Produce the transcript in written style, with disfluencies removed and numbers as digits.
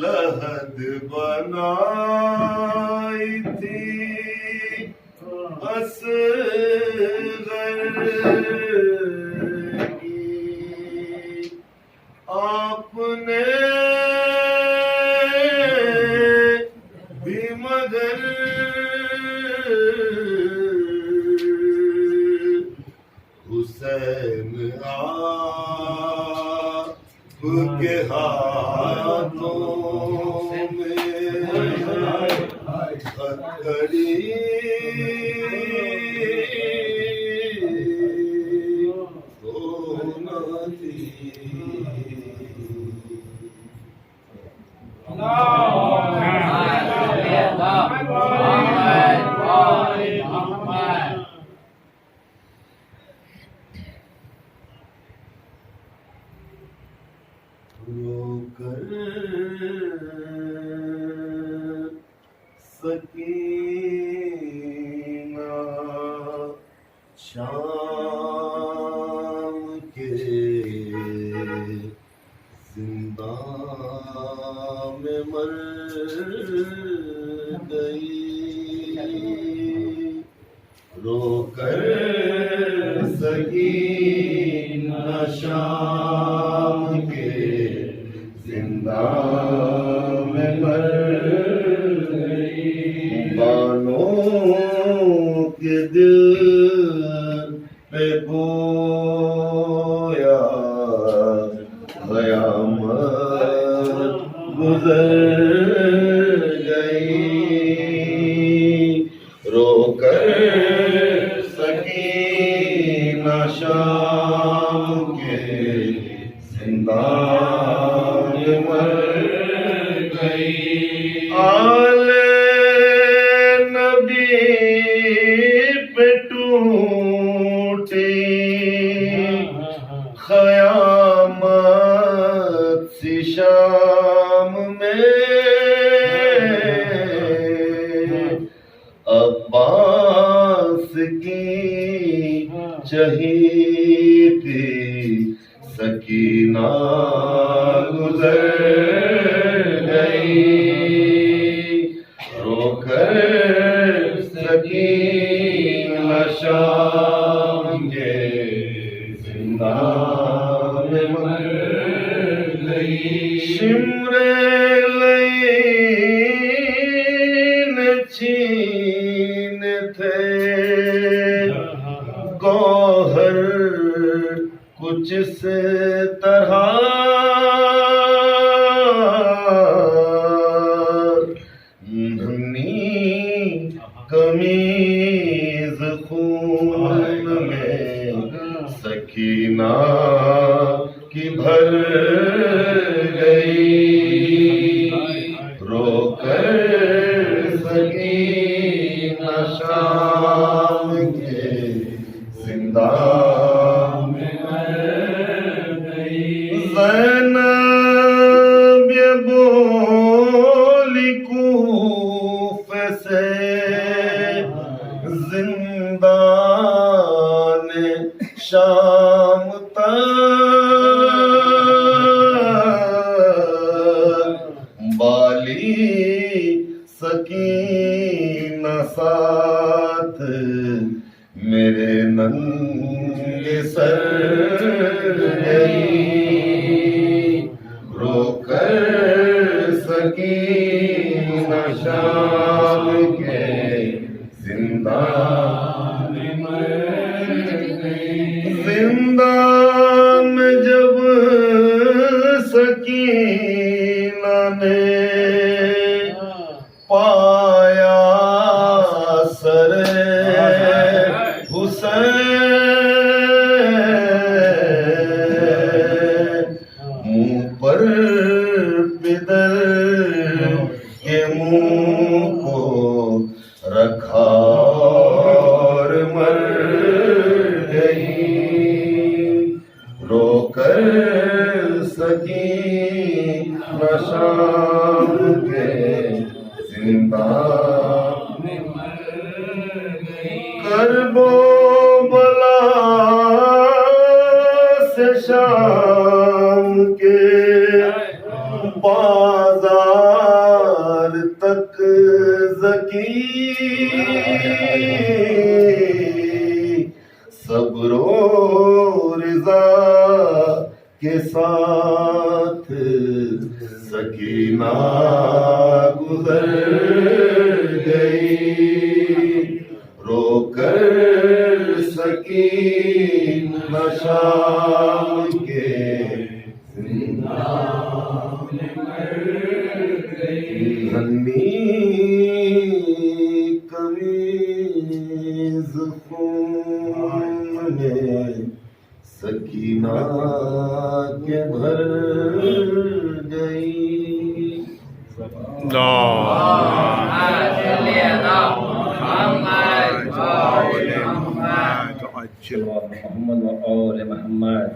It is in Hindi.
लहद बनाई थी असगर की, आपने भी मगर हुसैन आपके हाथों में हथकड़ी तो न थी। रोकर सकीना शाम के जिंदा में मर गई। रोकर सकीना शाम के जिंदा में मर गई। बानों के दिल पे गोया क़यामत गुज़र गई। रोकर सकीना शाम के जिंदा मर गई। आले नबी पे टूटी क़यामत सी शाम में, अब्बास की चहीती सकीना गुज़र गई। रोकर सकीना शाम के जिंदा में मर गई। शिमरे लईन छीन थे गौहर कुछ से तरह, नन्ही कमीज खून में सकीना की भर गई। रोकर सकीना शाम के जिंदा ज़ैनब ये बोली कूफे से जिंदान शाम तक, बाली सकीना साथ मेरे नंगे सर गई। रोकर सकीना शाम के जिंदा में मर गई। जिंदा में जब सकीना ने पाया सरे हुसैन, मुंह पर बिदर के मुंह को रखा और मर गई। रोकर सकीना शाम के जिंदा में मर गई। करबो बला से शाम साथ सकीना गुजर गई, रोकर सकीना शाम के नन्ही कमीज खून में सकीना के भर गई। मोहम्मद और मोहम्मद